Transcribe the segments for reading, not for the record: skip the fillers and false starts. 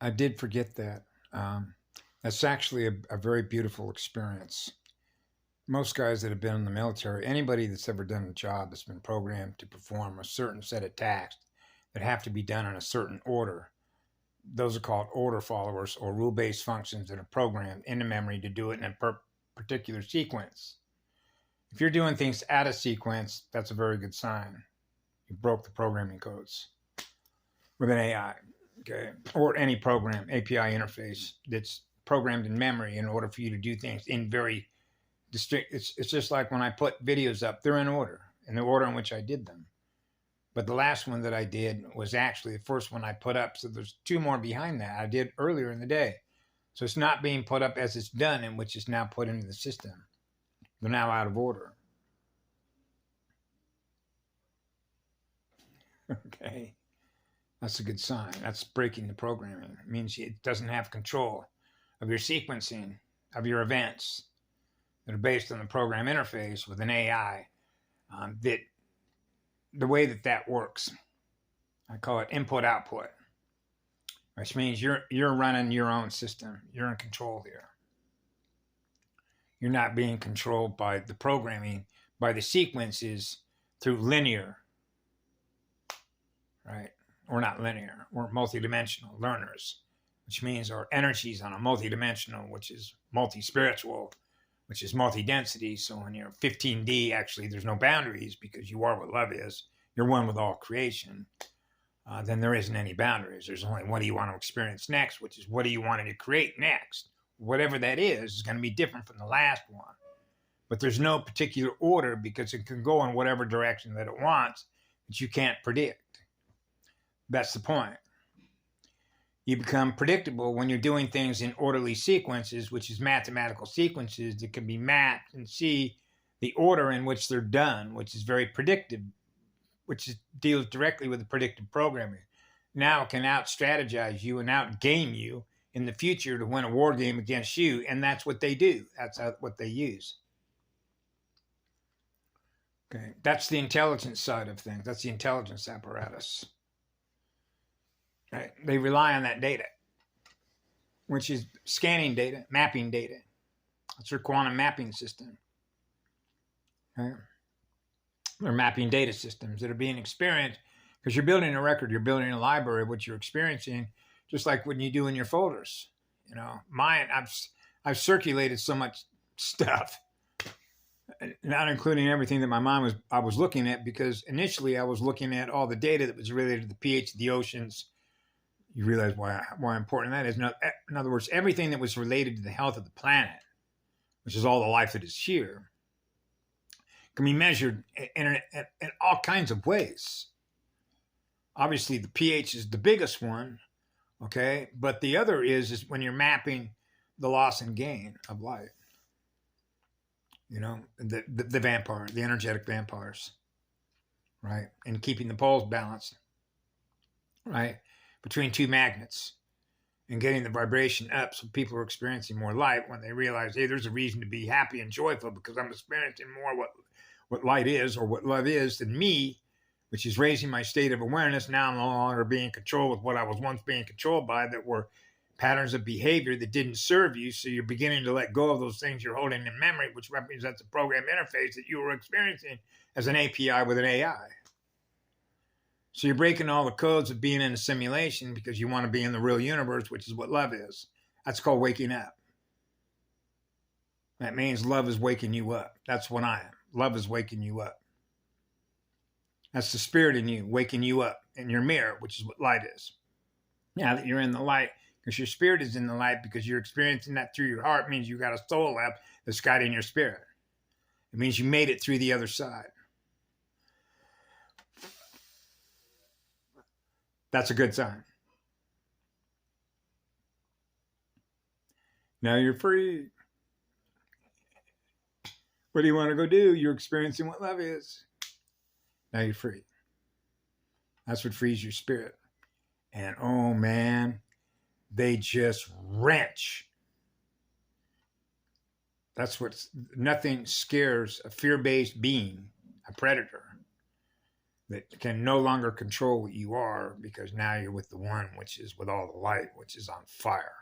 I did forget that. Um, that's actually a very beautiful experience. Most guys that have been in the military, anybody that's ever done a job that's been programmed to perform a certain set of tasks that have to be done in a certain order, those are called order followers or rule based functions that are programmed into memory to do it in a particular sequence. If you're doing things out of sequence, that's a very good sign. You broke the programming codes with an AI, okay, or any program, API interface that's programmed in memory in order for you to do things in very distinct. It's just like when I put videos up, they're in the order in which I did them. But the last one that I did was actually the first one I put up. So there's two more behind that I did earlier in the day. So it's not being put up as it's done, in which is now put into the system. They're now out of order. Okay. That's a good sign. That's breaking the programming. It means it doesn't have control of your sequencing of your events that are based on the program interface with an AI. That the way that works, I call it input output, which means you're running your own system. You're in control here. You're not being controlled by the programming, by the sequences through linear, right? We're not linear. We're multidimensional learners, which means our energies on a multidimensional, which is multi-spiritual, which is multi-density. So when you're 15D, actually, there's no boundaries because you are what love is. You're one with all creation. Then there isn't any boundaries. There's only what do you want to experience next, which is what do you want to create next. Whatever that is going to be different from the last one. But there's no particular order because it can go in whatever direction that it wants, that you can't predict. That's the point. You become predictable when you're doing things in orderly sequences, which is mathematical sequences that can be mapped and see the order in which they're done, which is very predictive, deals directly with the predictive programming. Now it can out-strategize you and out-game you in the future to win a war game against you, and that's what they do. That's what they use. Okay, that's the intelligence side of things. That's the intelligence apparatus. Right? They rely on that data, which is scanning data, mapping data. That's their quantum mapping system. Right? They're mapping data systems that are being experienced because you're building a record, you're building a library of what you're experiencing, just like when you do in your folders. You know, mine, I've circulated so much stuff, not including everything that I was looking at, because initially I was looking at all the data that was related to the pH of the oceans. You realize why important that is. In other words, everything that was related to the health of the planet, which is all the life that is here, can be measured in all kinds of ways. Obviously, the pH is the biggest one, okay? But the other is when you're mapping the loss and gain of light. You know, the vampire, the energetic vampires, right? And keeping the poles balanced, right? Between two magnets and getting the vibration up so people are experiencing more light when they realize, hey, there's a reason to be happy and joyful because I'm experiencing more what light is or what love is than me, which is raising my state of awareness. Now I'm no longer being controlled with what I was once being controlled by, that were patterns of behavior that didn't serve you. So you're beginning to let go of those things you're holding in memory, which represents a program interface that you were experiencing as an API with an AI. So you're breaking all the codes of being in a simulation because you want to be in the real universe, which is what love is. That's called waking up. That means love is waking you up. That's what I am. Love is waking you up. That's the spirit in you, waking you up in your mirror, which is what light is. Now that you're in the light, because your spirit is in the light, because you're experiencing that through your heart, means you got a soul left that's guiding your spirit. It means you made it through the other side. That's a good sign. Now you're free. What do you want to go do? You're experiencing what love is. Now you're free. That's what frees your spirit. And oh man, they just wrench. That's what, nothing scares a fear-based being, a predator, that can no longer control what you are, because now you're with the one which is with all the light, which is on fire.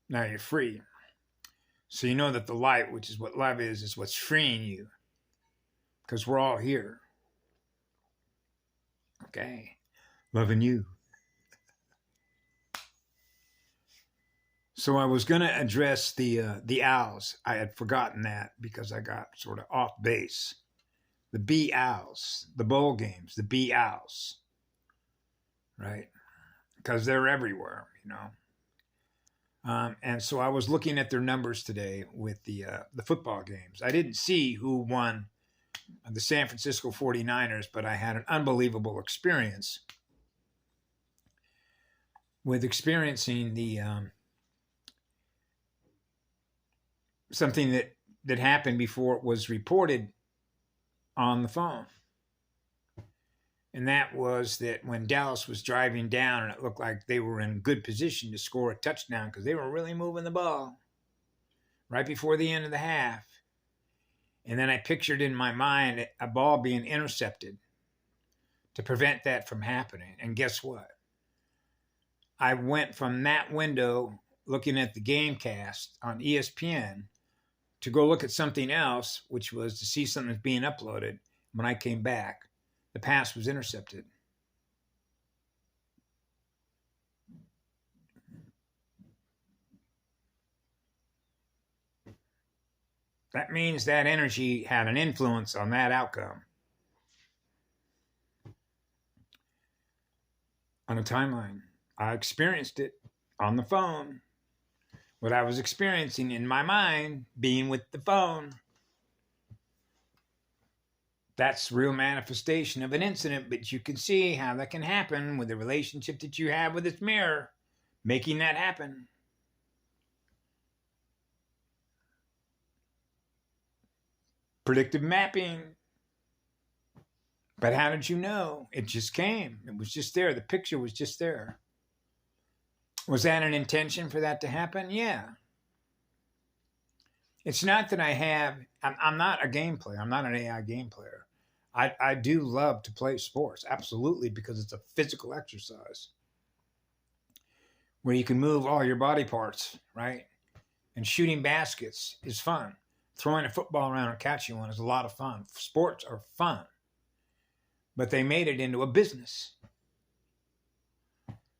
Now you're free. So you know that the light, which is what love is what's freeing you, because we're all here. Okay. Loving you. So I was going to address the owls. I had forgotten that because I got sort of off base. The bee owls, the bowl games, the bee owls, right? Because they're everywhere, you know. And so I was looking at their numbers today with the football games. I didn't see who won the San Francisco 49ers, but I had an unbelievable experience with experiencing the something that happened before it was reported on the phone. And that was that when Dallas was driving down and it looked like they were in good position to score a touchdown because they were really moving the ball right before the end of the half. And then I pictured in my mind a ball being intercepted to prevent that from happening. And guess what? I went from that window looking at the Gamecast on ESPN to go look at something else, which was to see something that's being uploaded. When I came back, the pass was intercepted. That means that energy had an influence on that outcome. On a timeline. I experienced it on the phone. What I was experiencing in my mind, being with the phone. That's real manifestation of an incident, but you can see how that can happen with the relationship that you have with this mirror, making that happen. Predictive mapping. But how did you know? It just came. It was just there. The picture was just there. Was that an intention for that to happen? Yeah. It's not that I'm not a game player. I'm not an AI game player. I do love to play sports, absolutely, because it's a physical exercise where you can move all your body parts, right? And shooting baskets is fun. Throwing a football around and catching one is a lot of fun. Sports are fun. But they made it into a business.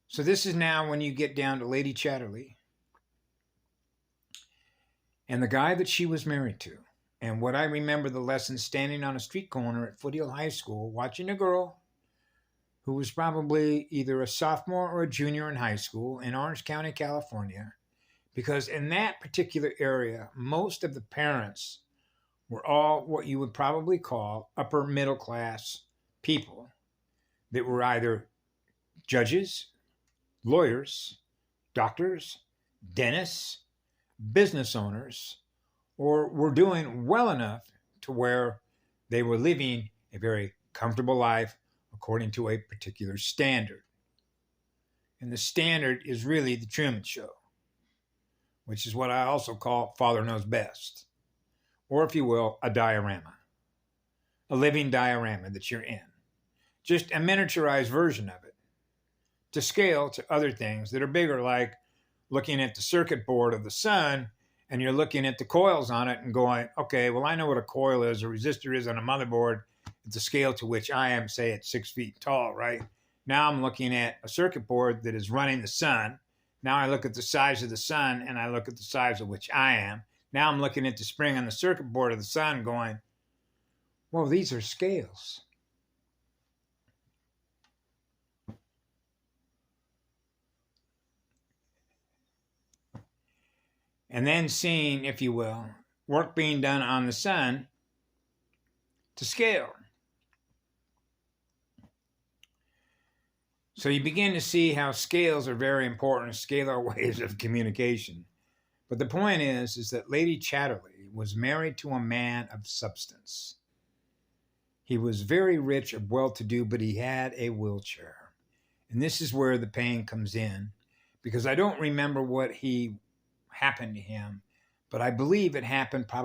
So this is now when you get down to Lady Chatterley and the guy that she was married to. And what I remember the lesson standing on a street corner at Foothill High School, watching a girl who was probably either a sophomore or a junior in high school in Orange County, California, because in that particular area, most of the parents were all what you would probably call upper middle class people that were either judges, lawyers, doctors, dentists, business owners, or were doing well enough to where they were living a very comfortable life according to a particular standard. And the standard is really the Truman Show, which is what I also call Father Knows Best, or if you will, a diorama, a living diorama that you're in, just a miniaturized version of it to scale to other things that are bigger, like looking at the circuit board of the sun and you're looking at the coils on it and going, okay, well, I know what a coil is, a resistor is on a motherboard at the scale to which I am, say, at 6 feet tall, right? Now I'm looking at a circuit board that is running the sun. Now I look at the size of the sun and I look at the size of which I am. Now I'm looking at the spring on the circuit board of the sun going, well, these are scales. And then seeing, if you will, work being done on the sun to scale. So you begin to see how scales are very important, scalar ways of communication. But the point is that Lady Chatterley was married to a man of substance. He was very rich and well-to-do, but he had a wheelchair. And this is where the pain comes in, because I don't remember what happened to him, but I believe it happened probably